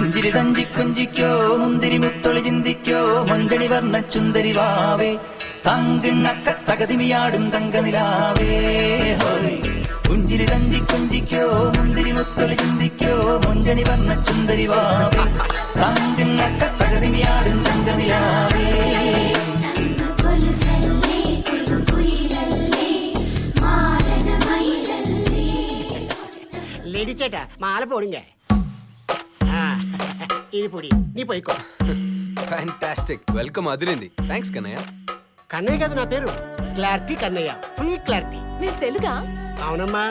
പുഞ്ചിരി തഞ്ചി കുഞ്ചിക്കോ മുന്തിരി മുത്തൊളി ചിന്തിക്കോ മഞ്ചണി വർണ്ണ ചുന്ദരി വാവേ തങ്കിണ്ണക്ക തകതിമിയാടും തങ്കനിലാവേ ഹോയ് പുഞ്ചിരി തഞ്ചി കുഞ്ചിക്കോ മുന്തിരി മുത്തൊളി ചിന്തിക്കോ മഞ്ചണി വർണ്ണ ചുന്ദരി വാവേ തങ്കിണ്ണക്ക തകതിമിയാടും തങ്കനിലാവേ. లేడీ చేట మాల పోడింగే ఇది పొడి నీ పోయికో. ఫ్యాంటాస్టిక్, వెల్కమ్ అదిరింది. థ్యాంక్స్ కన్నయ్య. కన్నయ్య కాదు నా పేరు, క్లారిటీ కన్నయ్య, ఫుల్ క్లారిటీ. మీరు తెలుగా? అవునమ్మా,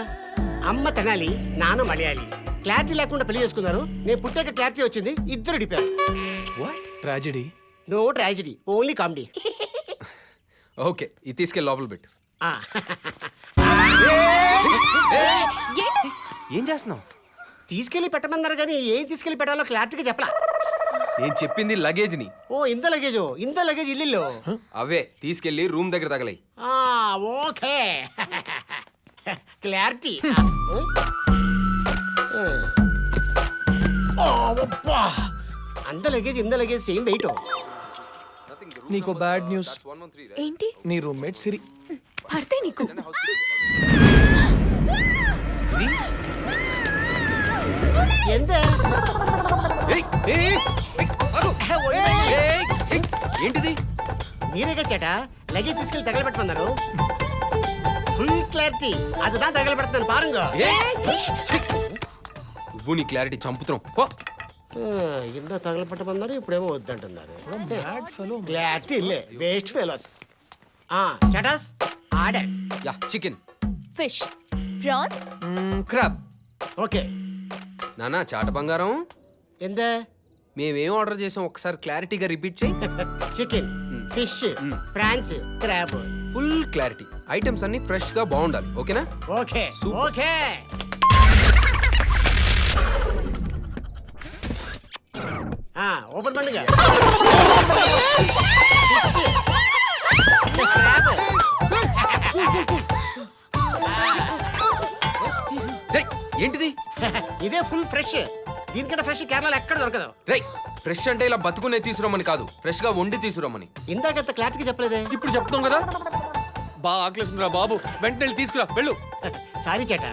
అమ్మ తెనాలి, నాన్న మలయాళి. క్లారిటీ లేకుండా పెళ్లి చేసుకున్నారు. నేను పుట్టాక క్లారిటీ వచ్చింది, ఇద్దరు డిపారు. What tragedy? No tragedy, only comedy. Okay, ఇది తీసుకెళ్ళి లోపల పెట్టు. ఏం చేస్తున్నావు? తీసుకెళ్లి పెట్టమన్నారు కానీ ఏం తీసుకెళ్లి పెట్టాలో క్లారిటీగా చెప్పలా. నేను చెప్పింది లగేజ్ ని. ఓ ఇంత లగేజ్ ఇల్లు అవే తీసుకెళ్లి రూమ్ దగ్గర తగలయి. Okay clarity. అంత లగేజ్ ఇంత లగేజ్ సేమ్ వెయిట్. నీకు బ్యాడ్ న్యూస్. ఏంటి? నీ రూమ్మేట్ సిరి. పడితే నీకు ఎంత ఏంటిది? మీరేగా చేట లగేజ్ తీసుకెళ్లి తగలబెట్టమన్నారు. ఫుల్ క్లారిటీ, அதுதான் తగలబెడుతున్నాను పారుంగ. నువ్వు నీ క్లారిటీ చంపుతున్నావు. ఇంత తగలబెట్టమన్నారు, ఇప్పుడేమో వద్దంటున్నారు. క్లారిటీ ఇల్లే, వేస్ట్ ఫెలోస్. చటాస్ order. Yeah, chicken, fish, prawns, crab. Okay నానా చాట బంగారం, ఎంత? మేమేం ఆర్డర్ చేసాం ఒకసారి క్లారిటీగా రిపీట్ చేయి. Chicken, fish, prawns, crab. Full clarity. Items అన్ని ఫ్రెష్ గా బాగుండాలి. ఓకేనా? Okay okay. ఓపెన్ పండుగ. ఏంటిది? ఇదే ఫుల్ ఫ్రెష్. దీనికంటే ఫ్రెష్ కేరళలో ఎక్కడ దొరకదు. రై, ఫ్రెష్ అంటే ఇలా బతుకునే తీసుకురమ్మని కాదు, ఫ్రెష్ గా వండి తీసుకురమ్మని. ఇందాకంత క్లారిటీగా చెప్పలేదే. ఇప్పుడు చెప్తాం కదా. బాగా ఆకలిస్తుందిరా బాబు, వెంటనే తీసుకురా వెళ్ళు. సారీ చేట,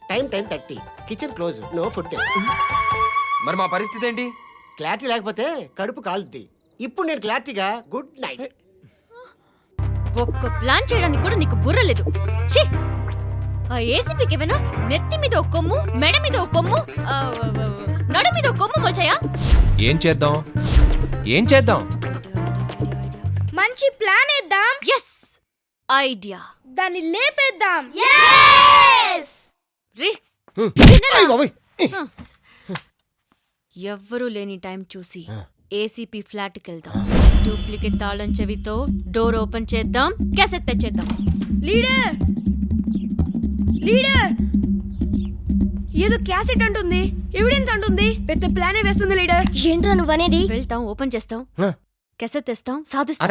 time 10:30, kitchen close, no food. మరి మా పరిస్థితి ఏంటి? క్లారిటీ లేకపోతే కడుపు కాలుద్ది. ఇప్పుడు నేను క్లారిటీగా గుడ్ నైట్. ఒక్క ప్లాన్ చేయడానికి కూడా నీకు బుర్ర లేదు. ఛీ! ఆ ఏసీపీకి ఏమైనా నెత్తి మీద ఒక కొమ్ము, మెడ మీద ఒక కొమ్ము, నడు మీద ఒక కొమ్ము మొల్చాయా? ఏం చేద్దాం? మంచి ప్లాన్ వేద్దాం. Yes, idea. దాన్ని లేపేద్దాం. రే, ఎవ్వరూ లేని టైం చూసి ఏసీపీ ఫ్లాట్ కి వెళ్దాం. డూప్లికేట్ తాళం చెవితో డోర్ ఓపెన్ చేద్దాం, క్యాసెట్ తెచ్చేద్దాం. లీడర్ ఏదో క్యాసెట్ అంటుంది, ఎవిడెన్స్ అంటుంది, పెద్ద ప్లానే వేస్తుంది లీడర్. ఏంట్రా నువ్వనేది? వెళ్తాం, ఓపెన్ చేస్తాం, క్యాసెట్ తెస్తాం, సాధిస్తాం.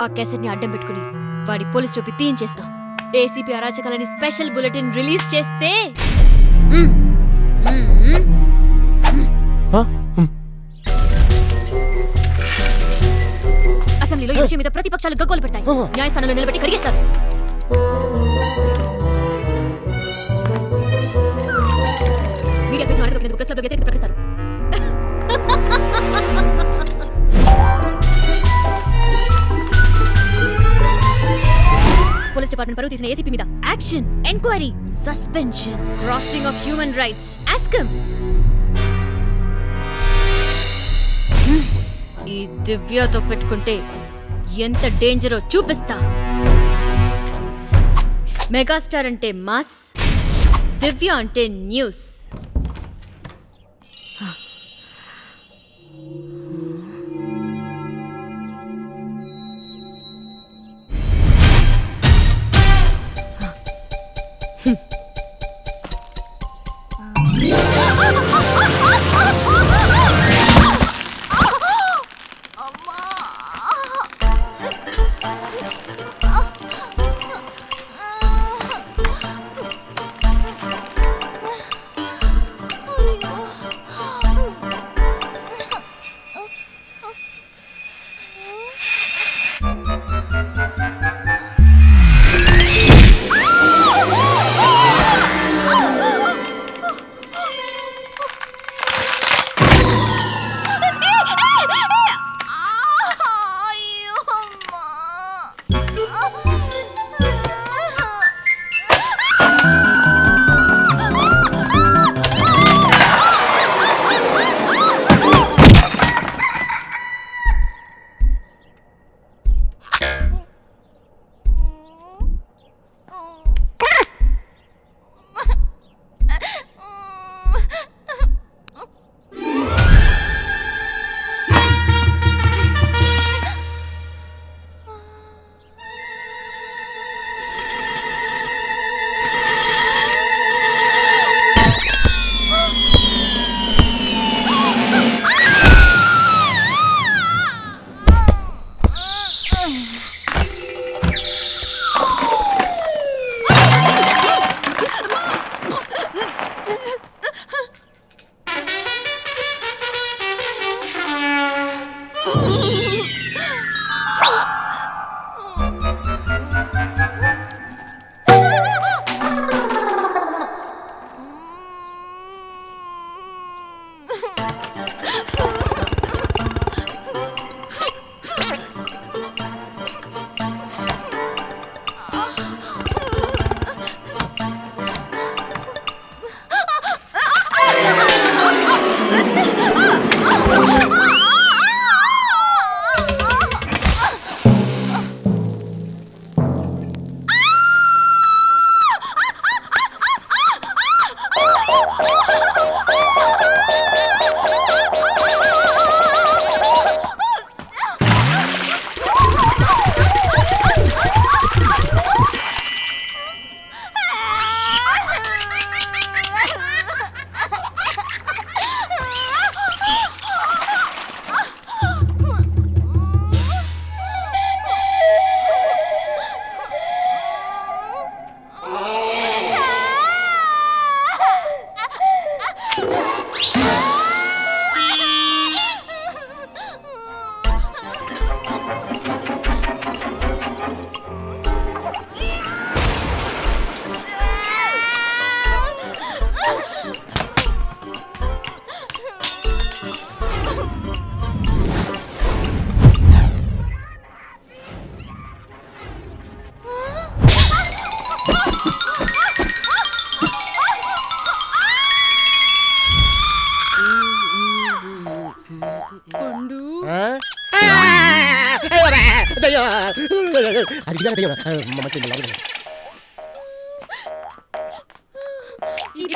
ఆ క్యాసెట్ ని అడ్డం పెట్టుకుని వాడి పోలీస్ చూపి తీయించేస్తాం. ఏసీపీ అరాచకాలని స్పెషల్ బులెటిన్ రిలీజ్ చేస్తే అసెంబ్లీలో ఈ విషయం మీద ప్రతిపక్షాలు గగ్గోలు పెడతాయి. న్యాయస్థానంలో నిలబెట్టి కడిగేస్తారు. మీడియా స్వేచ్ఛ అడగకపోయినందుకు ప్రెస్ క్లబ్లో వ్యతిరేకత ప్రకటిస్తారు. పోలీస్ డిపార్ట్మెంట్ పరువు తీసిన ఏసీపీ మీద action, enquiry, suspension, crossing of human rights, ఆస్కమ్. ఈ దివ్యతో పెట్టుకుంటే ఎంత డేంజరో చూపిస్తా. మెగాస్టార్ అంటే మాస్, దివ్య అంటే న్యూస్.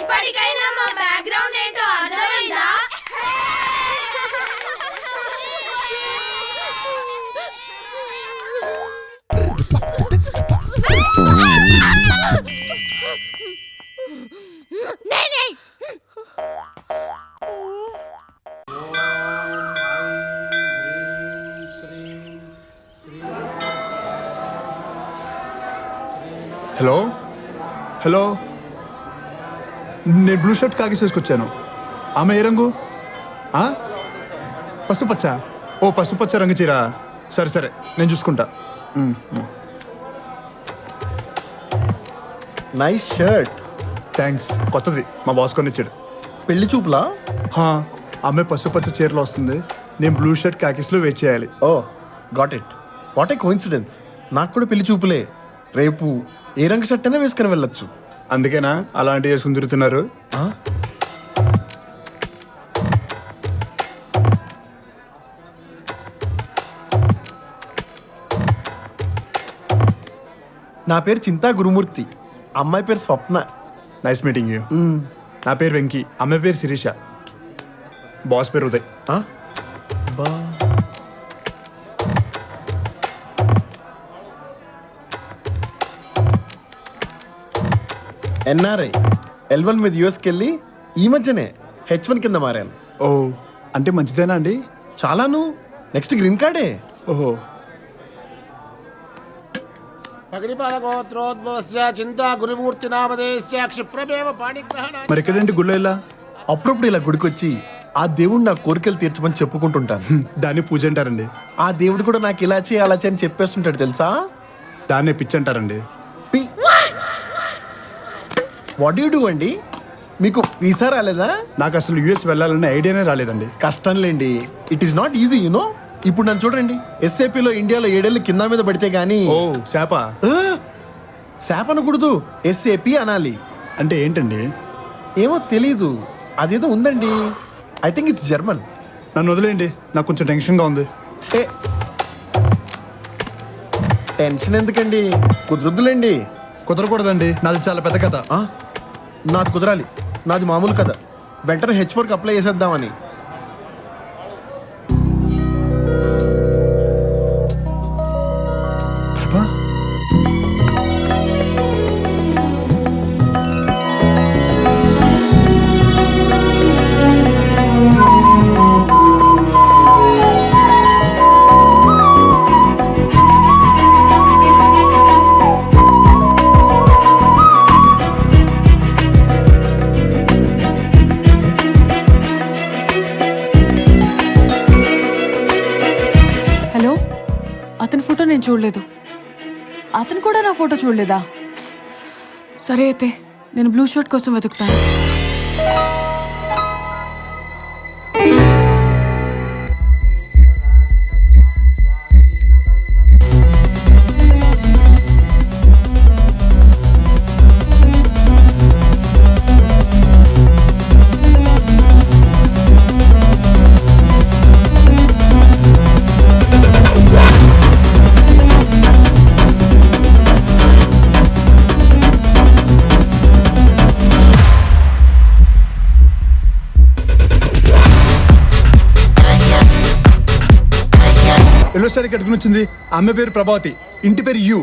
ఇప్పటికైనా మా బ్యాక్గ్రౌండ్ ఏంటో అర్థమైందా? నేనే హలో హలో నేను బ్లూ షర్ట్ కాకి చేసుకొచ్చాను. ఆమె ఏ రంగు? పసుపచ్చ. ఓ పసుపచ్చ రంగు చీర. సరే సరే నేను చూసుకుంటా. Nice shirt. థ్యాంక్స్. కొత్తది మా బాస్ కొనిచ్చాడు. పెళ్లి చూపులా? ఆమె పసుపచ్చ చీరలో వస్తుంది, నేను బ్లూ షర్ట్ కాకిస్లో వెయిట్ చేయాలి. Oh got it. What a coincidence. నాకు కూడా పెళ్లి చూపులే. రేపు ఏ రంగు షర్ట్ అయినా వేసుకుని వెళ్ళొచ్చు. అందుకేనా అలాంటివి వేసుకుని తిరుగుతున్నారు? నా పేరు చింతా గురుమూర్తి, అమ్మాయి పేరు స్వప్న. Nice meeting you. నా పేరు వెంకీ, అమ్మాయి పేరు శిరీష, బాస్ పేరు ఉదయ్. ఎన్ఆర్ఐ L1 మీద యూఎస్కి వెళ్ళి ఈ మధ్యనే H1 కింద మారాను. ఓ అంటే మంచిదేనా అండి? చాలాను. నెక్స్ట్ గ్రీన్ కార్డే. ఓహో. మరి ఎక్కడంటే గుళ్ళో ఇలా అప్పుడప్పుడు ఇలా గుడికొచ్చి ఆ దేవుడు నా కోరికలు తీర్చమని చెప్పుకుంటుంటాను. దాన్ని పూజ అంటారండి. ఆ దేవుడు కూడా నాకు ఇలా చేయి అలా చేయని చెప్పేస్తుంటాడు తెలుసా. దాన్నే పిచ్చి అంటారండి. వాట్ యు డూ అండి? మీకు వీసా రాలేదా? నాకు అసలు యూఎస్ వెళ్ళాలనే ఐడియానే రాలేదండి. కష్టం లేండి. It is not easy you know. ఇప్పుడు నన్ను చూడండి, ఎస్ఏపిలో ఇండియాలో 7 ఏళ్ళు కింద మీద పడితే గానీ ఓ శాప శాప్ అనకూడదు, ఎస్ఏపి అనాలి. అంటే ఏంటండి? ఏమో తెలీదు, అదేదో ఉందండి. I think it's German. నన్ను వదిలేయండి, నాకు కొంచెం టెన్షన్గా ఉంది. టెన్షన్ ఎందుకండి, కుదరొద్దులేండి. కుదరకూడదండి, నాది చాలా పెద్ద కథ. నాది కుదరాలి, నాది మామూలు కథ. వెంటనే H4కి అప్లై చేసేద్దామని. అతని ఫోటో నేను చూడలేదు, అతను కూడా నా ఫోటో చూడలేదా? సరే అయితే నేను బ్లూ షర్ట్ కోసం వెతుకుతాను. సారీ కట్టుకుని వచ్చింది. ఆ అమ్మాయి పేరు ప్రభావతి, ఇంటి పేరు యు,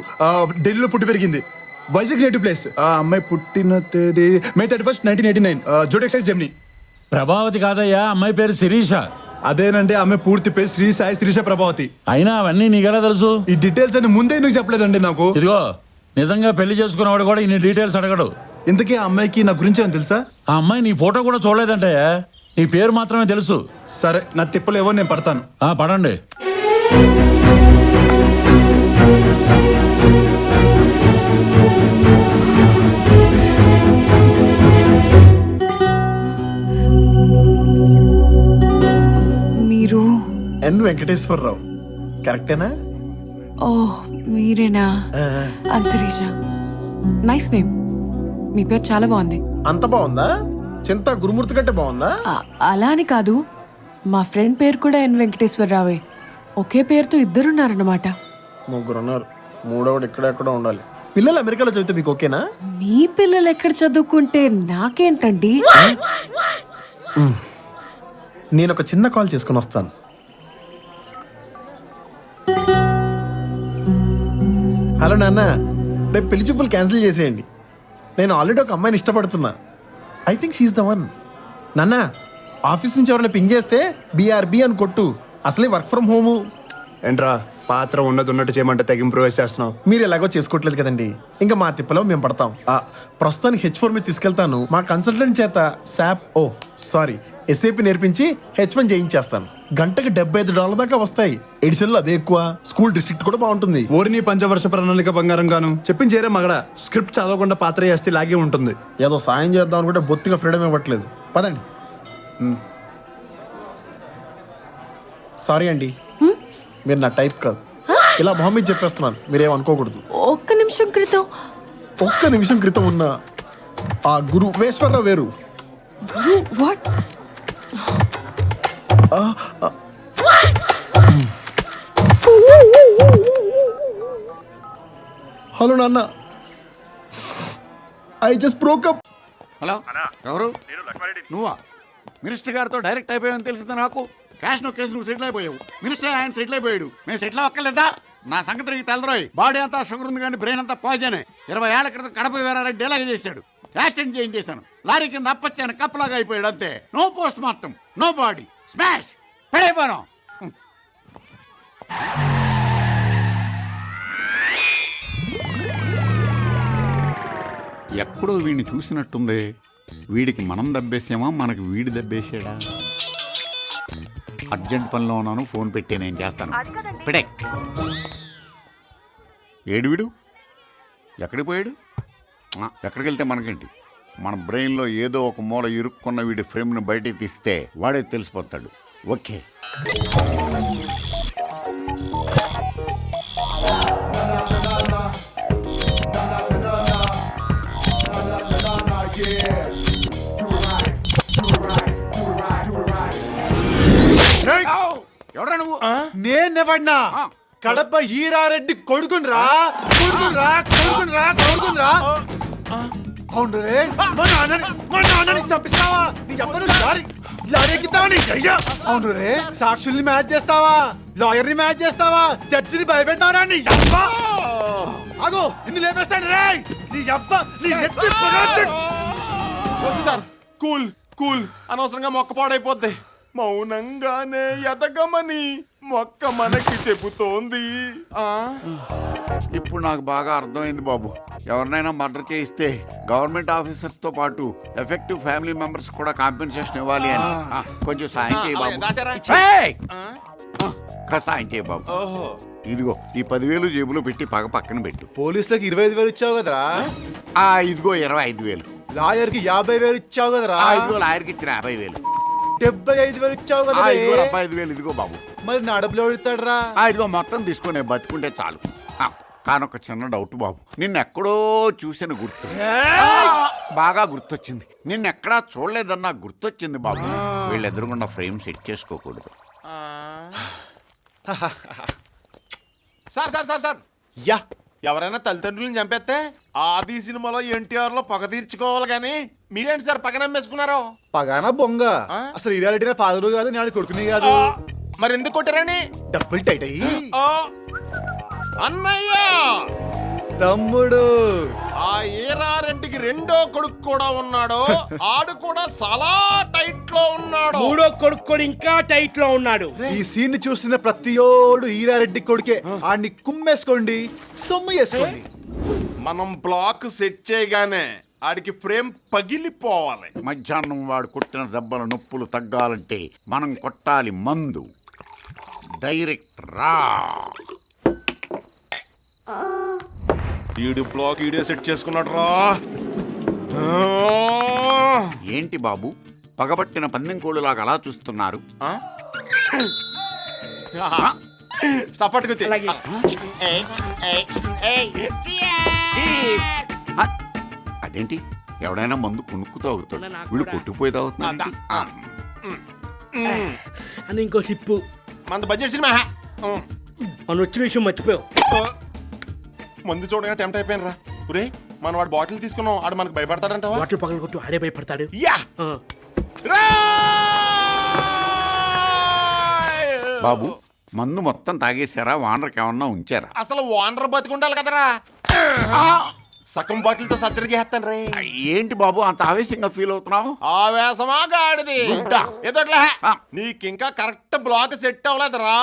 ఢిల్లీలో పుట్టి పెరిగింది. Vizag native place. ఆ అమ్మాయి పుట్టిన తేదీ May 31st, 1989, జోడెక్స్ జెమిని. ప్రభావతి కాదయ్యా, అమ్మాయి పేరు శిరీష. అదేనండి, ఆమె పూర్తి పేరు శ్రీ సాయి శిరీష ప్రభావతి. అయినా అవన్నీ నీకెలా తెలుసు? ఈ డీటెయిల్స్ అని ముందే ఎందుకు చెప్పలేదండి నాకు? ఇదిగో, నిజంగా పెళ్లి చేసుకున్నవాడు కూడా ఇన్ని డీటెయిల్స్ అడగడు. ఇంతకీ ఆ అమ్మాయికి నా గురించి ఏమో తెలుసా? ఆ అమ్మాయి నీ ఫోటో కూడా చూడలేదంటయ్యా, నీ పేరు మాత్రమే తెలుసు. సరే, నా తిప్పలు ఏవో నేను పడతాను. పడండి. మీరు ఎన్ వెంకటేశ్వరరావు కరెక్టేనా? ఓ మీరేనా? ఐమ్ శిరీష. Nice name. మీ పేరు చాలా బాగుంది. అంత బాగుందా? చింత గురుమూర్తి కంటే బాగుందా? అలా అని కాదు, మా ఫ్రెండ్ పేరు కూడా ఎన్ వెంకటేశ్వరరావే. ఒకే పేరుతో ఇద్దరున్నారన్నమాట. ముగ్గురు ఉన్నారు, మూడోడు ఇక్కడెక్కడో ఉండాలి. పిల్లలు అమెరికాలో చదివితే మీకు ఓకేనా? మీ పిల్లలు ఎక్కడ చదువుకుంటే నాకేంటండి? నేను ఒక చిన్న కాల్ చేసుకుని వస్తాను. హలో నాన్న, రేపు పెళ్లి చూపులు క్యాన్సిల్ చేసేయండి. నేను ఆల్రెడీ ఒక అమ్మాయిని ఇష్టపడుతున్నా. I think she's the one. నాన్న, ఆఫీస్ నుంచి ఎవరైనా పింగ్ చేస్తే BRB అని కొట్టు. అసలే వర్క్ ఫ్రమ్ హోము. ఏంట్రా పాత్ర ఉన్నట్టు చేయమంటే తెగ ఇంప్రూవైజ్ చేస్తున్నావు. మీరు ఎలాగో చేసుకోవట్లేదు కదండి, ఇంకా మా తిప్పలో మేము పడతాం. ప్రస్తుతానికి H4 మీద తీసుకెళ్తాను. మా కన్సల్టెంట్ చేత SAP నేర్పించి H1 చేయించేస్తాను. గంటకి $75 దాకా వస్తాయి. ఎడిషన్లో అదే ఎక్కువ. స్కూల్ డిస్ట్రిక్ట్ కూడా బాగుంటుంది. ఓరిని పంచవర్ష ప్రణాళిక బంగారం గాను చెప్పించేరే మగడ. స్క్రిప్ట్ చదవకుండా పాత్ర చేస్తే లాగే ఉంటుంది. ఏదో సాయం చేద్దాం అనుకుంటే బొత్తిగా ఫ్రీడమ్ ఇవ్వట్లేదు. పదండి. సారీ అండి, మీరు నా టైప్ కాదు. ఇలా మొహం మీద చెప్పేస్తున్నాను, మీరేం అనుకోకూడదు. ఒక్క నిమిషం క్రితం ఉన్న ఆ గురు వేశ్వరరావు వేరు. వాట్? హలో నాన్న, I just broke up. Hello, ఎవరు? నువ్వా? మినిస్టర్ గారితో డైరెక్ట్ అయిపోయావని తెలిసింది నాకు. క్యాష్ నో కేసు నువ్వు సెటిల్ అయిపోయావు. మినిస్టర్ ఆయన సెటిల్ అయిపోయాడు, మేము సెటిల్ అవ్వక్కర్లేదా? నా సంగతి నీకు తెలదరోయ్. బాడీ అంతా షుగర్ ఉంది కానీ బ్రెయిన్ అంతా పాయిజనే. 20 ఏళ్ల క్రితం కడప వీరారెడ్డి డేలాగా చేశాడు. యాక్సిడెంట్ చేయించేశాను. లారీ కింద అప్పచ్చాను, కప్పలాగా అయిపోయాడు అంతే. No post mortem, no body, smash పడైపోయాను. ఎక్కడో వీడిని చూసినట్టుంది. వీడికి మనం దబ్బేసామా, మనకి వీడి దబ్బేసాడా? అర్జెంట్ పనిలో ఉన్నాను, ఫోన్ పెట్టి నేను చేస్తాను. పెడే. ఏడు వీడు ఎక్కడికి పోయాడు? ఎక్కడికి వెళ్తే మనకేంటి? మన బ్రెయిన్లో ఏదో ఒక మూల ఇరుక్కున్న వీడి ఫ్రేమ్ని బయటికి తీస్తే వాడే తెలిసిపోతాడు. ఓకే. ఎవడా నువ్వు? నేనెవడ్నా? కడప ఈరారెడ్డి కొడుకున్రా. అవును రే, మా నాన్నని చంపిస్తావా? నీ ఎవరు లారీ ఎక్కుతావా? నీ అయ్యా. అవును రే, సాక్షుల్ని మ్యాచ్ చేస్తావా? లాయర్ని మ్యాచ్ చేస్తావా? జడ్జిని భయపెట్టావరా? నీ అబ్బ అగో ఇన్ని లేపేస్తాను రే. నీ అబ్బ నీ వద్దు సార్, కూల్ అనవసరంగా మొక్క పాడైపోద్ది. మౌనంగానే ఎదగమని మొక్క మనకి చెబుతోంది. ఇప్పుడు నాకు బాగా అర్థమైంది బాబు. ఎవరినైనా మర్డర్ చేయిస్తే గవర్నమెంట్ ఆఫీసర్స్ తో పాటు ఎఫెక్టివ్ ఫ్యామిలీ మెంబర్స్ కూడా కాంపెన్సేషన్ ఇవ్వాలి అని. కొంచెం సాయం చేయి బాబు. సాయం చేయి బాబు. ఇదిగో ఈ 10,000 జేబులో పెట్టి పక్కన పెట్టు. పోలీసులకు 25,000 ఇచ్చావు కదరా? ఇదిగో 25,000. లాయర్కి 50,000 ఇచ్చావు కదరా? ఇదిగో లాయర్కి ఇచ్చిన 50,000. 75,000 ఇచ్చావు కదా? ఇదిగో 75,000. ఇదిగో బాబు. మరి నా డబ్బులు ఎవరిస్తాడరా? ఇదిగో మొత్తం తీసుకునే బతుకుంటే చాలు. కానొక చిన్న డౌట్ బాబు, నిన్నెక్కడో చూసిన గుర్తు, బాగా గుర్తొచ్చింది. నిన్నెక్కడా చూడలేదన్నా గుర్తొచ్చింది బాబు. వీళ్ళెదురుగుండా ఫ్రేమ్ సెట్ చేసుకోకూడదు. సార్ యా, ఎవరైనా తల్లిదండ్రులను చంపేస్తే ఆది సినిమాలో NTR లో పగ తీర్చుకోవాలి కానీ మీరేంటి సార్ పగ నమ్మేసుకున్నారు? పగానా బొంగ. అసలు ఈ రియాలిటీ ఫాదరు కాదు, నేను కొడుకుని కాదు. మరి ఎందుకు కొట్టారని డబ్బులు టైట్ అయ్యి అన్నయ్య తమ్ముడు ఆ ఈరారెడ్డికి రెండో కొడుకు కూడా ఉన్నాడు. ఆడు కూడా చాలా టైట్ లో ఉన్నాడు. మూడో కొడుకు ఇంకా టైట్ లో ఉన్నాడు. ఈ సీన్ ని చూస్తున్న ప్రతియోడు ఈరారెడ్డి కొడుకే. ఆడిని కుమ్మేసుకోండి, సొమ్ము చేసుకోండి. మనం బ్లాక్ సెట్ చేయగానే ఆడికి ఫ్రేమ్ పగిలిపోవాలి. మధ్యాహ్నం వాడు కొట్టిన దెబ్బల నొప్పులు తగ్గాలంటే మనం కొట్టాలి మందు. డైరెక్ట్ రా. ఈడు బ్లాక్ ఈడే సెట్ చేసుకున్నాడు రా. ఏంటి బాబు పగబట్టిన పందెం కోళ్ళులాగా అలా చూస్తున్నారు? స్టాప్ పట్టుకొచ్చి అదేంటి ఎవడైనా మందు కొనుక్కు తాగుతాడు, వీళ్ళు కొట్టుకుపోయి తాగుతున్నా. అని ఇంకో సిప్పు. మన బడ్జెట్ సినిమా మనం వచ్చిన విషయం మర్చిపోయావు. మందు చూడగా టెంప్ట్ అయిపోయాను రా. ఒరే మనం వాడు బాటిల్ తీసుకున్నాం, ఆడు మనకు భయపడతాడంటావా? బాటిల్ పగల కొట్టు ఆడే భయపడతాడు. యా బాబు మందు మొత్తం తాగేశారా? వానర్కి ఏమన్నా ఉంచారా? అసలు వానర్ బతికుండాలి కదరా. సగం బాటిల్ తో సర్జరీ చేస్తాను రే. ఏంటి బాబు అంత ఆవేశంగా ఫీల్ అవుతున్నావు? ఆవేశమా గాడిది ఎదట్లే. నీకింకా కరెక్ట్ బ్లాక్ సెట్ అవ్వలేదురా.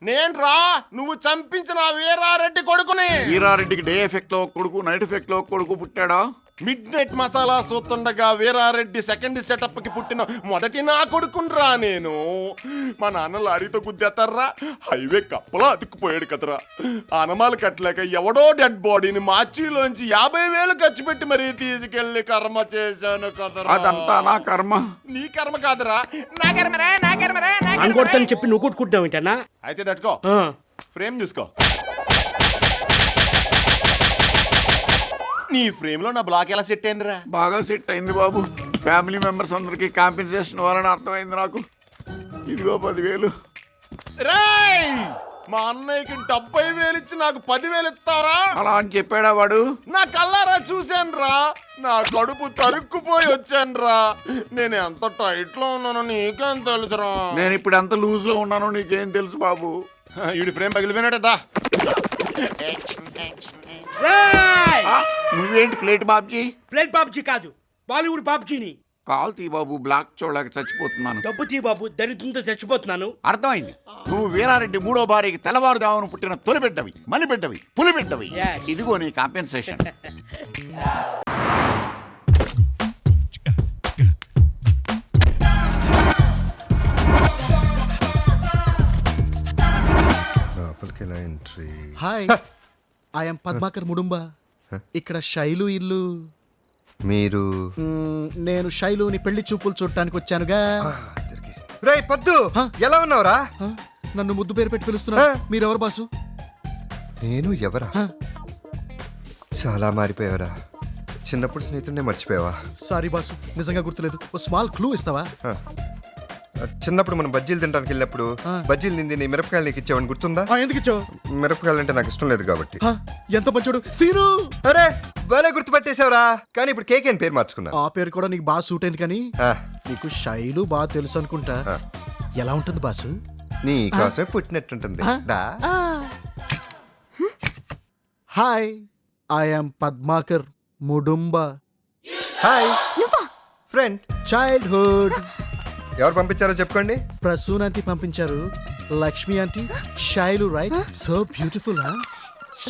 నేను రా నువ్వు చంపించిన వీరారెడ్డి కొడుకుని. వీరారెడ్డికి డే ఎఫెక్ట్ లో కొడుకు, నైట్ ఎఫెక్ట్ లో కొడుకు పుట్టాడా? మిడ్ నైట్ మసాలా సూతుండగా వీరారెడ్డి సెకండ్ సెటప్ కి పుట్టిన మొదటి నా కొడుకునరా నేను. మా నాన్న లారీతో గుద్దేస్తారా, హైవే కప్పలా అతుక్కుపోయాడు కదరా. అనమాలు కట్టలేక ఎవడో డెడ్ బాడీని మార్చిలోంచి 50,000 ఖర్చు పెట్టి మరీ తీసుకెళ్లి కర్మ చేశాను కదరా. అదంతా నా కర్మ. నీ కర్మ కాదురా, నా కర్మరా, నా కర్మరా. అనుకొడతాను చెప్పి నువ్వు కొట్టుకుంటావు ఏంటన్నా? అయితే తట్టుకో, ఫ్రేమ్ చూసుకో. నీ ఫ్రేమ్ లో నా బ్లాక్ ఎలా సెట్ అయిందిరా? బాగా సెట్ అయింది బాబు. ఫ్యామిలీ మెంబర్స్ అందరికి కాంపెన్సేషన్ ఇవ్వాలని అర్థమైంది నాకు. ఇదిగో 10,000. రేయ్ మా అన్నయ్యకి 70,000 ఇచ్చి నాకు 10,000 ఇస్తారా? అలా అని చెప్పాడా వాడు? నా కళ్ళారా చూశాను రా, నా కడుపు తరుక్కుపోయి వచ్చాను రా. నేను ఎంత టైట్ లో ఉన్నానో నీకేం తెలుసురా? నేను ఇప్పుడు ఎంత లూజ్ లో ఉన్నానో నీకేం తెలుసు బాబు? ఈడి ఫ్రేమ్ పగిలిపోయినట్టేదా? నువ్వేంటి ప్లేట్ బాబ్జీ? ప్లేట్ బాబ్జీ కాదు, బాలీవుడ్ బాబ్జీని. కాల్ తీ బాబు, బ్లాక్ చూడలేక చచ్చిపోతున్నాను. డబ్బు తీ బాబు, దరిద్రంతో చచ్చిపోతున్నాను. అర్థమైంది. నువ్వు వీరారెడ్డి మూడో భార్యకి తెల్లవారుదామని పుట్టిన తొలి బిడ్డవి, మలి బిడ్డవి, పులి బిడ్డవి. Yes. ఇదిగో నీ compensation. Hi, I'm Padmakar Mudumba. ఇక్కడ శైలు ఇల్లు. మీరు? నేను శైలుని పెళ్లి చూపులు చూడటానికి వచ్చానుగా. రేయ్ పద్దు, ఎలా ఉన్నావురా? నన్ను ముద్దు పేరు పెట్టి పిలుస్తున్నా. మీరెవరు బాసు? నేను ఎవరా? చాలా మారిపోయావరా. చిన్నప్పుడు స్నేహితుడినే మర్చిపోయావా? సారీ బాసు, నిజంగా గుర్తులేదు. ఓ స్మాల్ క్లూ ఇస్తావా? చిన్నప్పుడు మనం బజ్జీలు తినడానికి వెళ్ళినప్పుడు బజ్జీలు నింది మిరపకాయలు నీకు ఇచ్చావని గుర్తుందా? ఎందుకు ఇచ్చావు? మిరపకాయలు అంటే నాకు ఇష్టం లేదు కాబట్టి. ఎంత మంచోడు సీను. అరే భలే గుర్తుపట్టేశావురా. కానీ ఇప్పుడు కేక్ అని పేరు మార్చుకున్నా. ఆ పేరు కూడా నీకు బాగా సూట్ అయింది. కానీ నీకు శైలు బాగా తెలుసు అనుకుంటా. ఎలా ఉంటుంది బాసు? నీ కోసమే పుట్టినట్టుంటుంది. Hi, I'm Padmakar Mudumba. Hi friend. Childhood. ఎవరు పంపించారో చెప్పుకోండి. ప్రసూన్ ఆంటీ పంపించారు. Lakshmi aunty. Sailu right? So beautiful.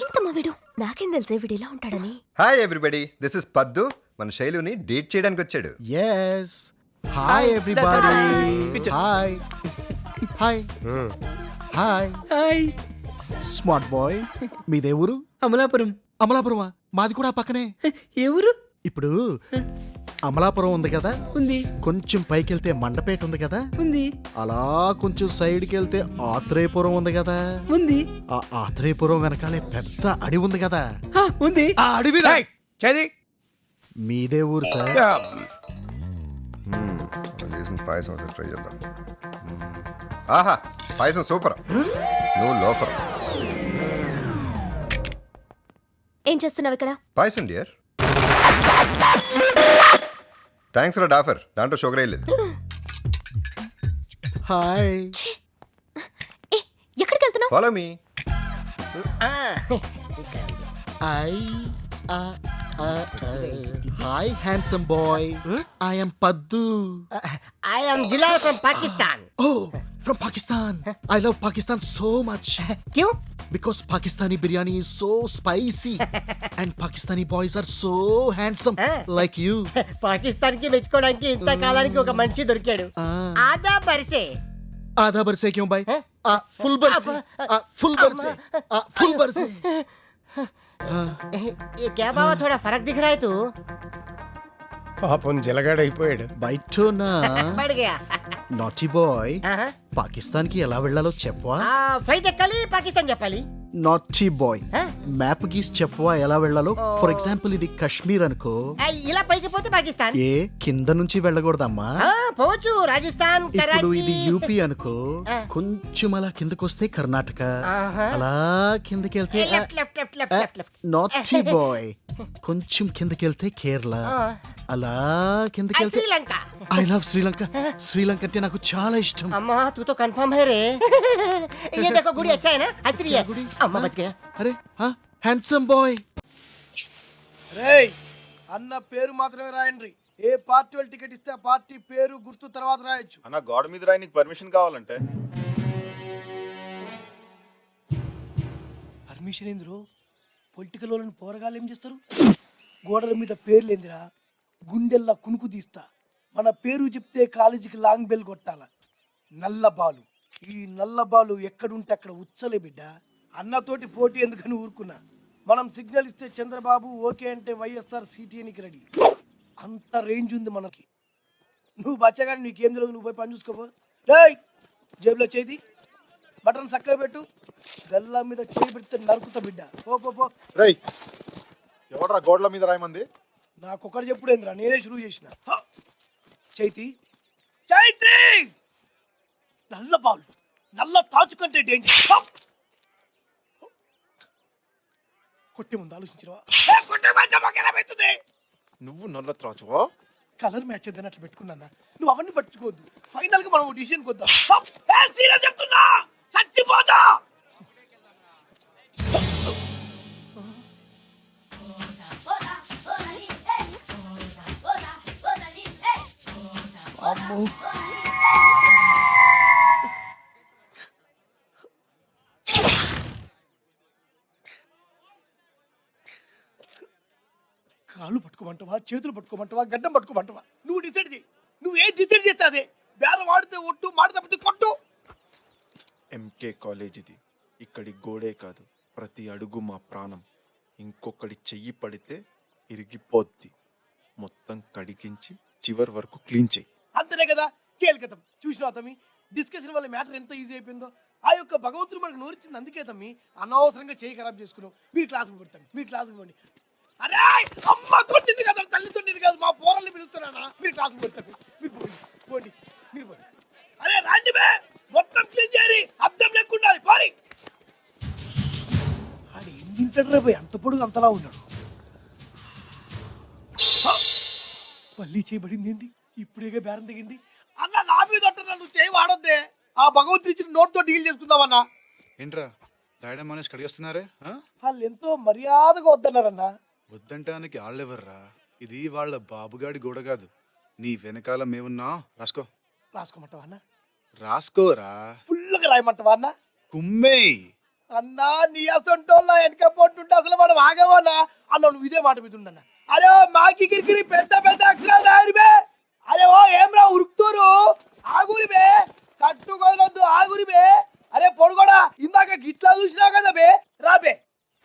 ఏంటమ్మా వీడు, నాకేం తెలుసే వీడు ఇలా ఉంటాడని. హాయ్ ఎవ్రీబడి, దిస్ ఇస్ పద్దు. మన శైలుని డేట్ చేయడానికి వచ్చాడు. Yes. Hi everybody. Hi hi hi hi. Smart boy. మీదే ఊరు? అమలాపురం. అమలాపురమా? మాది కూడా పక్కనే. ఏ ఊరు? ఇప్పుడు అమలాపురం ఉంది కదా, ఉంది. కొంచెం పైకి వెళ్తే మండపేట ఉంది కదా, ఉంది. అలా కొంచెం సైడ్కి వెళ్తే ఆత్రేయపురం ఉంది కదా, ఉంది. ఆ ఆత్రేయపురం వెనకాలే పెద్ద అడవి ఉంది కదా, ఉంది. ఆ అడవి చది. మీదే ఊరు సార్? పాయసం ట్రై చేద్దాం. ఆహా, పాయసం సూపర్. నువ్వు లోపల ఏం చేస్తున్నావు ఇక్కడ? Payasam dear. Thanks for the offer. దాంట్లో షుగర్ లేదు. Hi. Follow me. Hi handsome boy, I am Paddu. I am Jila from Pakistan. Oh, from Pakistan. I love Pakistan so much. క్యూ? Because Pakistani biryani is so spicy and Pakistani boys are so handsome like you. Pakistan కి మెచ్చుకోవడానికి ఇంత కాలానికి ఒక మనిషి దొరికాడు. ఆదా బర్సే. आधा बरसे क्यों भाई? फुल बरसे. फुल बरसे. फुल बरसे. ये क्या बाबा थोड़ा फर्क दिख रहा है तू? పాపం జలగాడైపోయాడు. बैठो ना. बढ़ गया. నాటీ బాయ్, పాకిస్తాన్ కి ఎలా వెళ్ళాలో చెప్పవా? ఫ్లైట్ ఎక్కాలి, పాకిస్తాన్ చెప్పాలి. నాటీ బాయ్, మ్యాప్ గీసి చెప్పవా ఎలా వెళ్ళాలో? ఫర్ ఎగ్జాంపుల్ ఇది కాశ్మీర్ అనుకో, ఇలా పైకి పోతే పాకిస్తాన్. ఏ కింద నుంచి వెళ్ళకూడదమ్మా? పోవచ్చు, రాజస్థాన్, ఇప్పుడు కరాచీ. ఇది యూపీ అనుకో, కొంచెం అలా కిందకు వస్తే కర్ణాటక, అలా కిందకి వెళ్తే left left left left left left. Naughty boy, కొంచెం కిందకి వెళ్తే కేరళ, అలా కిందకి వెళ్తే శ్రీలంక. I love Sri Lanka. శ్రీలంక అంటే నాకు చాలా ఇష్టం. అమ్మా तू तो कंफर्म है रे. ये देखो गुड़ी अच्छा है ना, असली है. अम्मा बच गया. అరే హ్యాండ్సమ్ బాయ్. రేయ్, అన్న పేరు మాత్రమే రాయండి. ఏ పార్టీ వాళ్ళు టికెట్ ఇస్తే ఆ పార్టీ పేరు గుర్తు తర్వాత రాయొచ్చు. అన్న గోడ మీద రాయనికి పర్మిషన్ కావాలంటే పర్మిషన్ ఏందిరో? పొలిటికల్ వాళ్ళని పోరగాళ్ళు ఏం చేస్తారు? గోడల మీద పేర్లు ఏందిరా? గుండెల్లా కునుకు తీస్తా. మన పేరు చెప్తే కాలేజీకి లాంగ్ బెల్ కొట్టాల. నల్ల బాలు, ఈ నల్ల బాలు ఎక్కడుంటే అక్కడ ఉచ్చలే బిడ్డ. అన్నతోటి పోటీ ఎందుకని ఊరుకున్నా. మనం సిగ్నల్ ఇస్తే చంద్రబాబు ఓకే అంటే వైఎస్ఆర్ సిటీఎన్కి రెడీ. అంత రేంజ్ ఉంది మనకి. నువ్వు బచ్చగాని నీకేం తెలియదు, నువ్వు పోయి పని చూసుకోపో. రేయ్, జేబులో చేతి బటన్ చక్కగా పెట్టు. గల్లా మీద చేయి పెడితే నరుకుతా బిడ్డ. పో పో పో. రేయ్, ఎవడ్రా గోడల మీద రాయమంది? నాకొకటి చెప్పుడేంద్రా, నేనే షురూ చేసిన. చైతి చైతి, నల్ల బాల్, నల్ల తాచు కంటే డేంజర్. కొట్టే ముందు ఆలోచించవా? నువ్వు నల్ల త్రాచువా? కలర్ మ్యాచ్ ఏదైనా అట్లా పెట్టుకున్నా. నువ్వు అవన్నీ పట్టుకోవద్దు. ఫైనల్ గా మనం డిసిషన్ కొద్దాం. చెప్తున్నా, చచ్చిపోతా. అమ్మో, కాళ్ళు పట్టుకోమంటావా, చేతులు పట్టుకోమంటావా, గడ్డం పట్టుకోమంటావా? నువ్వు డిసైడ్ చేయి. నువ్వు ఏం డిసైడ్ చేస్తే అదే. బేరం ఆడితే ఒట్టు, మాట తప్పితే కొట్టు. ఎంకే కాలేజ్ ఇది. ఇక్కడి గోడే కాదు, ప్రతి అడుగు మా ప్రాణం. ఇంకొకటి చెయ్యి పడితే ఇరిగిపోద్ది. మొత్తం కడిగించి చివరి వరకు క్లీన్ చెయ్యి. అంతనే కదా కేల్కతం. చూసినా తమ్మి, డిస్కషన్ వల్ల మ్యాటర్ ఎంత ఈజీ అయిపోయిందో. ఆ యొక్క భగవంతుడు మనకు నోరిచ్చింది అందుకే తమ్మి. అనవసరంగా చేయి ఖరాబ్ చేసుకున్నావు. మీరు క్లాసుకు పెడతాను, మీరు క్లాసుకు పోండి. అరే అమ్మతో నిన్ను కదా, తల్లితో నిన్ను కాదు, మా పోరాల్ని పిలుస్తున్నానా? మీరు క్లాసుకు పెడతారు, మీరు పోండి పోండి, మీరు పోండి. అరే రాండి బే, మొత్తం క్లీన్ చేయాలి, అర్థం లేకుండా పారి. అది ఏం తింటాడు పోయి, అంత పొడుగు అంతలా ఉన్నాడు. మళ్ళీ చేయబడింది ఏంది? ఇప్పుడేగా బేరం దిగింది. అన్న నా మీద నువ్వు చేయి వాడొద్దే. ఆ భగవంతుడి ఇచ్చిన నోట్తో డీల్ చేసుకుందామన్నా. ఏంట్రా రాయడం మానేసి కడిగేస్తున్నారే? వాళ్ళు ఎంతో మర్యాదగా వద్దన్నారన్నా. వద్దంటానికి వాళ్ళెవర్రా? ఇది వాళ్ళ బాబుగాడి గోడ కాదు. నీ వెనకాల మేమున్నా. రాసుకో. రాసుకోమంటావా అన్న? రాసుకోరా. ఫుల్గా రాయమంటావా అన్న? కుమ్మేయ్. అన్నా నీ అసంటోళ్ళ వెనక పోతుంటే అసలు మనం ఆగవన్నా అన్న. నువ్వు ఇదే మాట మీద ఉండన్నా. అరే మాకి కిరికిరి పెద్ద పెద్ద అక్షరాలు రాయరు బే. అరే ఓ ఏమ్రా ఉరుకుతూరు, ఆగురి బే, కట్టుకోవద్దు, ఆగురి బే. అరే పొడుగోడా, ఇందాక గిట్లా చూసినావు కదా బే. రాబే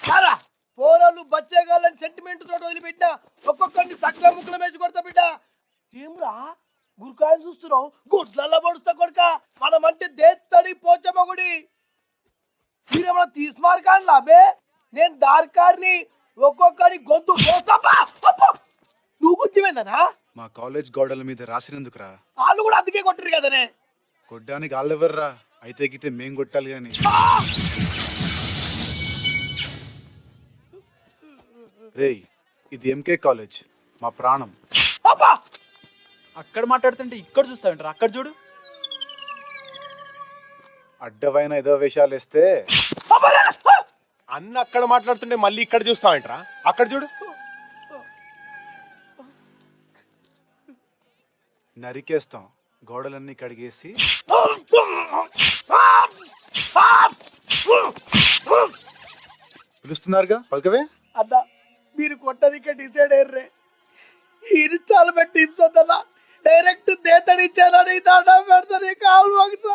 రారా. పోరాళ్ళు బచ్చేగాళ్ళని సెంటిమెంట్ తోటి వదిలిపెట్టినా ఒక్కొక్కరిని చక్కగా ముక్కలు మేచి కొడతా బిడ్డ. ఏమ్రా గురికాయలు చూస్తున్నావు? గుడ్లల్లో పడుస్తా కొడుక. మనమంటే దేత్తడి పోచమ్మ గుడి. మీరేమన్నా తీసుమార్కాన్లా బే? నేను దార్కారిని, ఒక్కొక్కరి గొంతు పోతాపా. నువ్వు గుర్తిపోయిందనా? మా కాలేజ్ గోడల మీద రాసినందుకురా. వాళ్ళు కూడా అందుకే కొట్టరు కదనే. కొట్టడానికి వాళ్ళెవర్రా? అయితే గితే మేం కొట్టాలి గాని. రేయ్, ఇది ఎంకే కాలేజ్, మా ప్రాణం. అక్కడ మాట్లాడుతుంటే ఇక్కడ చూస్తావంటారా? అక్కడ చూడు. అడ్డమైన ఏదో వేషాలు వేస్తే అన్న అక్కడ మాట్లాడుతుంటే మళ్ళీ ఇక్కడ చూస్తావేంట్రా? అక్కడ చూడు. నరికేస్తాం, గోడలన్నీ కడిగేసి. పిలుస్తున్నారుగా, పలకవే. అన్న మీరు కొట్టనికే డిసైడ్ అయ్యర్రే. ఇన్స్టాల్మెంట్ టిప్స్ వద్దన్నా, డైరెక్ట్ దేతడిచ్చానని దండం పెడతాను. కావాలి మాకు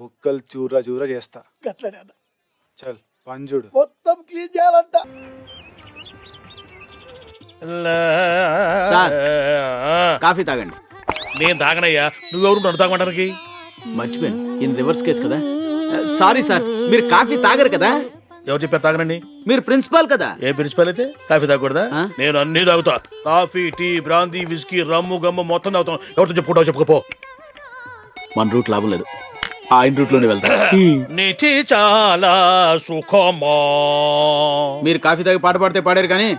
బుక్కలు చూరా చూరా చేస్తా. గట్లనే అన్న, చల్ పంజుడు. మొత్తం క్లీన్ చేయాలంట. సార్, కాఫీ తాగండి. నేను తాగనయ్యా, నువ్వెవరు నన్ను తాగమంటానికి? మర్చిపోయాను, ఇన్ రివర్స్ కేసు కదా. సారీ సార్, మీరు కాఫీ తాగరు కదా. ఎవరు చెప్పారు తాగనండి? మీరు ప్రిన్సిపాల్ కదా. ఏ ప్రిన్సిపల్ అయితే కాఫీ తాగకూడదా? నేను అన్ని తాగుతా. కాఫీ, టీ, బ్రాందీ, విస్కీ, రమ్ము, గమ్ము మొత్తం తాగుతాను. ఎవరితో చెప్పుకుంటావు చెప్పుకోపో. మన రూట్ లాభం లేదు, ఆయన రూట్ లోనే వెళ్తా. నీతి చాలా సుఖమా. మీరు కాఫీ తాగి పాట పాడితే పాడారు కానీ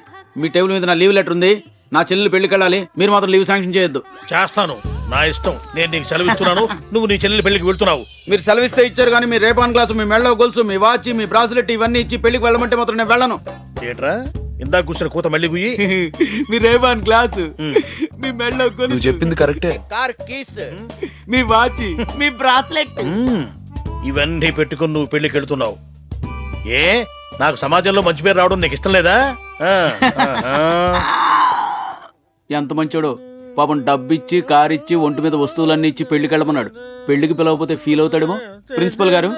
మీ టేబుల్ మీద నా లీవ్ లెటర్ ఉంది. నా చెల్లెలు పెళ్లికి వెళ్ళాలి, మీరు మాత్రం లీవ్ శాంక్షన్ చేయొద్దు. చేస్తాను, నా ఇష్టం. నేను నీకు సెలవిస్తున్నాను, నువ్వు నీ చెల్లెలి పెళ్లికి వెళ్తున్నావు. మీరు సెలవిస్తే ఇచ్చారు కానీ మీ రేపాన్ గ్లాసు, మీ మెళ్ళ గొలుసు, మీ వాచ్, మీ బ్రాస్లెట్ ఇవన్నీ ఇచ్చి పెళ్లికి వెళ్ళమంటే మాత్రం నేను వెళ్ళను. ఏంట్రా ఇందాక కూర్చున్న కూత మళ్ళీ గుయ్యి. మీ రేపాన్ గ్లాసు, మీ మెళ్ళ గొలుసు, నువ్వు చెప్పింది కరెక్టే. కార్ కీస్, మీ వాచ్, మీ బ్రాస్లెట్ ఇవన్నీ పెట్టుకుని నువ్వు పెళ్లికి వెళ్తున్నావు. ఏ నాకు సమాజంలో మంచి పేరు రావడం నీకు ఇష్టం లేదా? ఎంత మంచోడు పాపం, డబ్బిచ్చి కార్ ఇచ్చి ఒంటి మీద వస్తువులన్నీ ఇచ్చి పెళ్లికి వెళ్ళమన్నాడు. పెళ్లికి పిలవకపోతే ఫీల్ అవుతాడేమో. ప్రిన్సిపల్ గారు,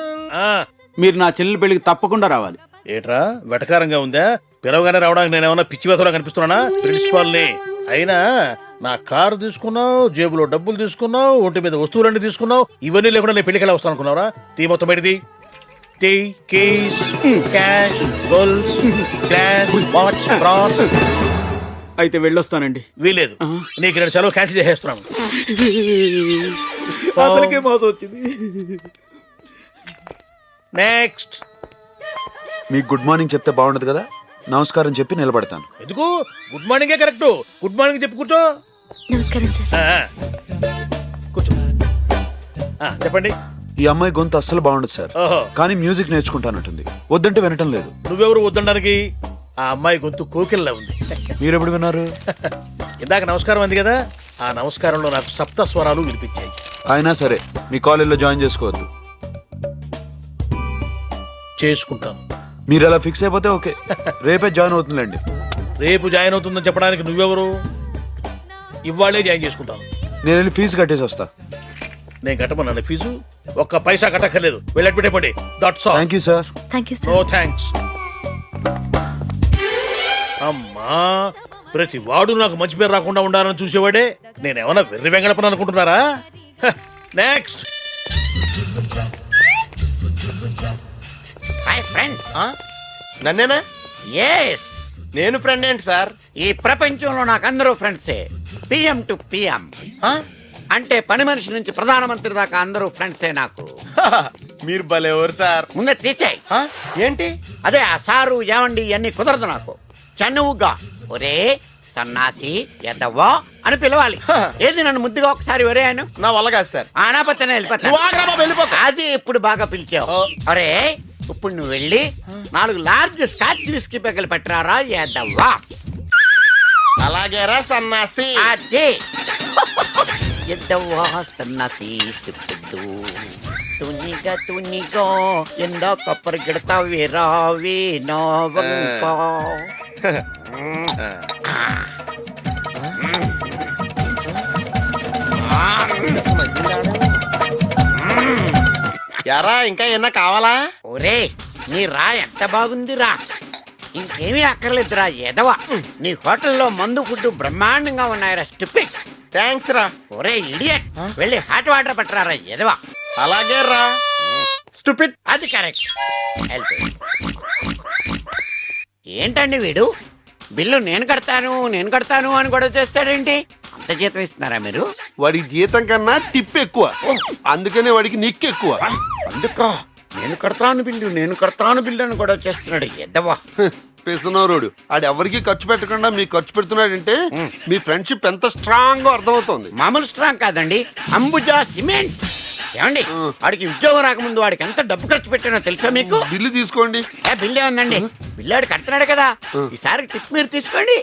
మీరు నా చెల్లెలి పెళ్లికి తప్పకుండా రావాలి. ఏట్రా వెటకారంగా ఉందా? పిలవగానే రావడానికి నేనేమన్నా పిచ్చి వేతలా కనిపిస్తున్నానా? ప్రిన్సిపాల్ని. అయినా నా కారు తీసుకున్నావు, జేబులో డబ్బులు తీసుకున్నావు, ఒంటి మీద వస్తువులన్నీ తీసుకున్నావు. ఇవన్నీ లేకుండా నేను పెళ్లికి వెళ్ళి వస్తాను అనుకున్నావురా? టీ మొత్తం బయటిది. Tea, keys, cash, goals, glass, watch, brass. అయితే వెళ్ళొస్తానండి. వీలేదు, నీకు నేను సెలవు క్యాన్సిల్ చేసేస్తున్నాను. అసలుకే మోసం వచ్చింది. నెక్స్ట్. మీకు గుడ్ మార్నింగ్ చెప్తే బాగుండదు కదా, నమస్కారం చెప్పి నిలబడతాను. ఎందుకు? గుడ్ మార్నింగే కరెక్ట్. గుడ్ మార్నింగ్ చెప్పి కూర్చో. నమస్కారం సార్. కూర్చో. చెప్పండి. ఈ అమ్మాయి గొంతు అస్సలు బాగుండదు సార్, ఓహో. కానీ మ్యూజిక్ నేర్చుకుంటానంటుంది. వద్దంటే వినటం లేదు. నువ్వెవరు వద్దడానికి? ఆ అమ్మాయి గొంతు కోకిల్లా ఉంది. మీరెప్పుడు విన్నారు? ఇందాక నమస్కారం అంది కదా, ఆ నమస్కారంలో నాకు సప్త స్వరాలు వినిపించాయి. అయినా సరే మీ కాలేజీలో జాయిన్ చేసుకోవద్దు. చేసుకుంటాను. మీరు అలా ఫిక్స్ అయిపోతే ఓకే, రేపే జాయిన్ అవుతుందండి. రేపు జాయిన్ అవుతుందని చెప్పడానికి నువ్వెవరు? ఇవాళే జాయిన్ చేసుకుంటాను. నేను వెళ్ళి ఫీజు కట్టేసి వస్తా. నేను కట్టమన్నాను ఫీజు? ఒక్క పైసా కట్టక్కర్లేదు. వెళ్ళి అడ్మిట్ అయిపోండి. That's all. Thank you sir. Thank you know sir. Thanks. అమ్మా, ప్రతి వాడు నాకు మంచి పేరు రాకుండా ఉండాలని చూసేవాడే. నేనేమన్నా వెర్రి వెంగళపని అనుకుంటున్నారా? నెక్స్ట్. Hi friend. నన్నేనా? ఎస్, నేను ఫ్రెండ్ ఏంటి సార్? ఈ ప్రపంచంలో నాకు అందరూ ఫ్రెండ్సే. పిఎం టు పిఎం అంటే పని మనిషి నుంచి ప్రధానమంత్రి దాకా అందరూ ఫ్రెండ్సే నాకు. మీరు భలేవారు సార్. ముందే తీసేయ్. ఏంటి? అదే ఆ సారు ఏమండి ఇవన్నీ కుదరదు నాకు. చనువుగా ఒరే సన్నాసి ఎదవ్వా అని పిలవాలి. ఏది నన్ను ముద్దుగా ఒకసారి ఒరే అను. నా వల్ల కాదు సార్. ఆనాపత్తనే వెళ్ళిపోతా. అది ఇప్పుడు బాగా పిలిచావు. అరే ఇప్పుడు నువ్వు వెళ్ళి 4 లార్జ్ స్కాచ్ విస్కీ పెగ్గలు పెట్టరారా ఎదవ్వా. అలాగేరా సన్నాసి. అదే ఎద్దవ్వా సన్నాసి. ತುನಿಗೋ ಎಂದ ಕಪ್ಪರ್ ಗಿಡ್ತಾವೆ ರಾವಿ ನೋವಂಕ. యారా ఇంకా ఏమన్నా కావాలా? ఒరే నీ రా ఎంత బాగుందిరా. ఇంకేమీ అక్కర్లేదురా ఎదవా. నీ హోటల్లో మందు ఫుడ్ బ్రహ్మాండంగా ఉన్నాయిరా. స్టూపిడ్. థ్యాంక్స్ రా. ఒరే ఇడియట్, వెళ్ళి హాట్ వాటర్ పట్టరారా ఎదవా. అలాగే రా. స్టూపిడ్. అది కరెక్ట్. ఏంటండి వీడు బిల్లు నేను కడతాను అని కూడా చేస్తాడేంటి? అంత జీతం ఇస్తున్నారా మీరు? వాడి జీతం కన్నా టిప్ ఎక్కువ, అందుకనే వాడికి నిక్ ఎక్కువ. అందుక నేను కడతాను బిల్లు అని కూడా చేస్తున్నాడు ఎద్దవా. పిసనోరుడు ఆడు ఎవరికి ఖర్చు పెట్టకుండా మీకు ఖర్చు పెడుతున్నాడంటే మీ ఫ్రెండ్షిప్ ఎంత స్ట్రాంగ్ గా అర్థమవుతుంది. మామూలు స్ట్రాంగ్ కాదండి, అంబుజా సిమెంట్. ఏమండి వాడికి ఉద్యోగం రాకముందు వాడికి ఎంత డబ్బు ఖర్చు పెట్టానో తెలుసా మీకు? బిల్లు తీసుకోండి. బిల్లు ఏముందండి, బిల్లు వాడు కడుతున్నాడు కదా, ఈసారి టిప్ మీరు తీసుకోండి.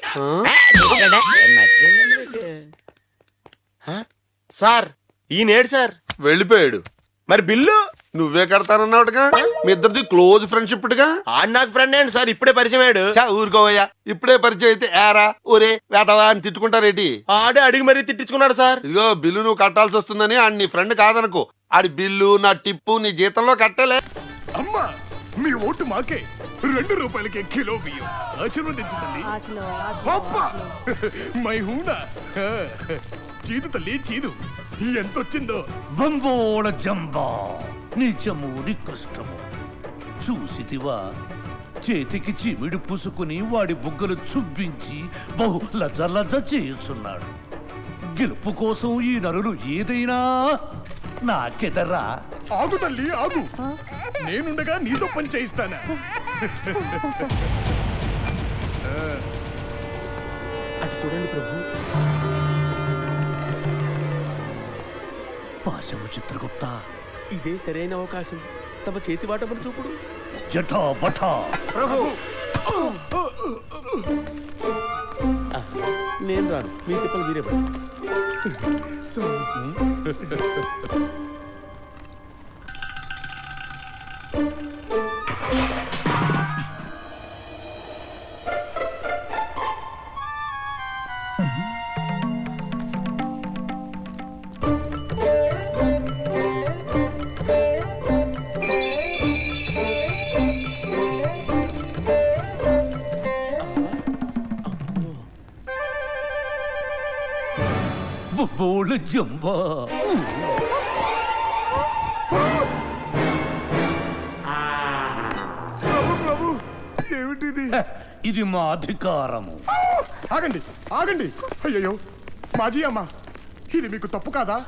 సార్ ఈయనేడు సార్ వెళ్ళిపోయాడు. మరి బిల్లు నువ్వే కడతానన్నావుగా. మీ ఇద్దరిది క్లోజ్ ఫ్రెండ్షిప్ గా. ఆడు నాకు ఫ్రెండ్ అండి సార్, ఇప్పుడే పరిచయం అయ్యాడు. ఊరుకోవయ్యా, ఇప్పుడే పరిచయం అయితే ఏరా ఒరే వేతవా అని తిట్టుకుంటారేటి? ఆడే అడిగి మరీ తిట్టించుకున్నాడు సార్. ఇదిగో బిల్లు నువ్వు కట్టాల్సి వస్తుందని ఆడి నీ ఫ్రెండ్ కాదనుకో. ఆడి బిల్లు నా టిప్పు నీ జీతంలో కట్టలే. అమ్మా మీ ఓటు మాకే, 2 రూపాయలకే కిలో బియ్యం. ఆశీర్వదించండి. మై హూనా చీదు తల్లి చీదు. ఎంతొచ్చిందో? బంబోళ జంబా నిజము నికృష్టము. చూసితివా, చేతికి చిమిడి పూసుకుని వాడి బుగ్గలు చుబ్బించి బహు లజ లజ చేస్తున్నాడు. గెలుపు కోసం ఈ నరులు ఏదైనా నాకెదరా. ఆగు తల్లి ఆగు, నేనుండగా నీతో పని చేయిస్తానా? అది చూడండి ప్రభు. పాశము చిత్రగుప్త, ఇదే సరైన అవకాశం. తమ చేతి వాటమని చూపుడు. జటా బటా ప్రభు. నేను రాను, మీ తిప్పలు మీరే పడి. బోళ జంబా. ప్రభు ఏమిటిది? ఇది మా అధికారము. ఆగండి ఆగండి. అయ్యయ్యో మాజీ అమ్మ, ఇది మీకు తప్పు కాదా?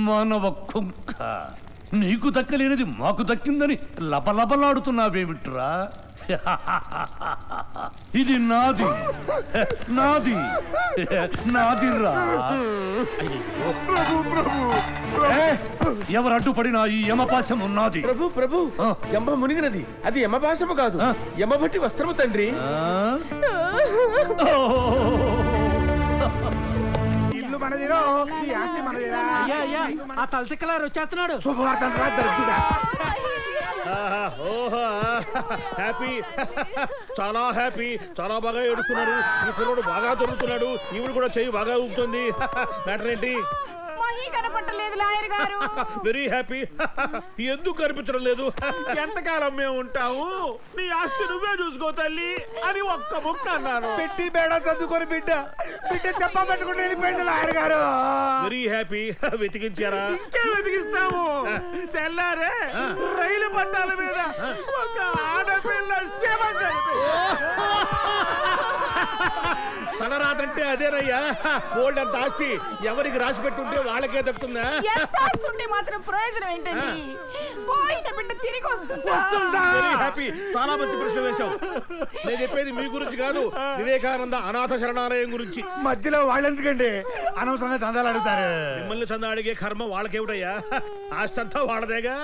మానవ కుంక, నీకు దక్కలేనిది మాకు దక్కిందని లబలబలాడుతున్నావేమిట్రా? ఇది నాది నాది నాదిరా. ఎవరు అడ్డుపడినా ఈ యమపాశము నాది. ప్రభు ప్రభు, యమ మునిగినది. అది యమపాశము కాదు, యమభట్టి వస్త్రము తండ్రి. ఇల్లు మనదిరో, ఈ ఆస్తి మనదిరా. ఆ తలతిక్కలారు వచ్చేస్తున్నాడు. శుభవార్తలు రా దరిద్రుడా. హ్యాపీ, చాలా హ్యాపీ, చాలా బాగా ఏడుస్తున్నారు. ఈ పిల్లడు బాగా దొరుకుతున్నాడు, ఈవిడ కూడా చెయ్యి బాగా ఊపుతుంది. మ్యాటర్ ఏంటి? కనపట్టలేదు లాయర్ గారు. Very happy. ఎందుకు కనిపించడం లేదు? ఎంతకాలం మేము ఉంటాము? నీ ఆస్తి నువ్వే చూసుకో తల్లి అని ఒక్క ముక్క అన్నాను. పెట్టి బేడ చదువుకొని బిడ్డ చెప్ప పెట్టుకుంటే వెళ్ళిపోయింది లాయర్ గారు. Very happy. వెతికించారా? ఇంకే వెతికిస్తాము. తెల్లారే రైలు పట్టాల మీద ఒక ఆడపిల్ల శవం తలరాతంటే అదేనయ్యా. ఓల్డ్ అంత ఆస్తి ఎవరికి రాసి పెట్టుంటే వాళ్ళకే దక్కుతుందా? మాత్రం ప్రయోజనం ఏంటండి? పోయిన బిడ్డ తిరిగి వస్తుందా? Very happy. చాలా మంచి ప్రశ్న వేశావు. నేను చెప్పేది మీ గురించి కాదు, వివేకానంద అనాథ శరణాలయం గురించి. మధ్యలో వాళ్ళెందుకండి అనవసరంగా చందాలు అడుగుతారు? మిమ్మల్ని చందా అడిగే కర్మ వాళ్ళకేమిటయ్యా? ఆస్తి అంతా వాళ్ళదేగా.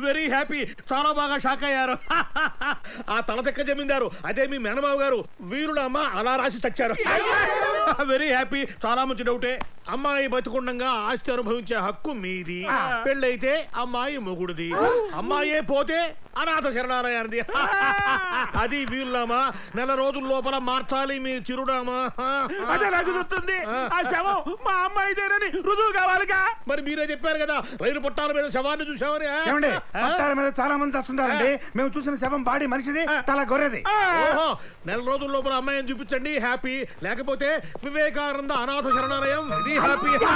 Very happy. చాలా బాగా షాక్ అయ్యారు. ఆ తలదెక్క జమీందారు అదే మీ మేనమావ గారు వీరుడమ్మ అలా రాసి చచ్చారు. Very happy. చాలా మంచి డౌటే. అమ్మాయి బతికుండగా ఆస్తి అనుభవించే హక్కు మీది. పెళ్ళైతే అమ్మాయి మొగుడుది. అమ్మాయే పోతే అనాథ శరణాలయానిది. అది వీలునామా. నెల రోజుల లోపల మార్చాలి మీ చిరునామా. అదే నాకు గుర్తుంది. ఆ శవం మా అమ్మాయిదేనని రుజువు కావాలిగా. మరి మీరే చెప్పారు కదా రైలు పట్టాల మీద శవాన్ని చూసామని. ఏమండి, పట్టాల మీద చాలా మంది వస్తుంటారండి. మేము చూసిన శవం బాడీ మనిషిది, తల గొర్రెది. ఓహో, నెల రోజుల లోపల అమ్మాయిని చూపించండి. హ్యాపీ. లేకపోతే వివేకానంద అనాథ శరణాలయం. ఇది హ్యాపీ.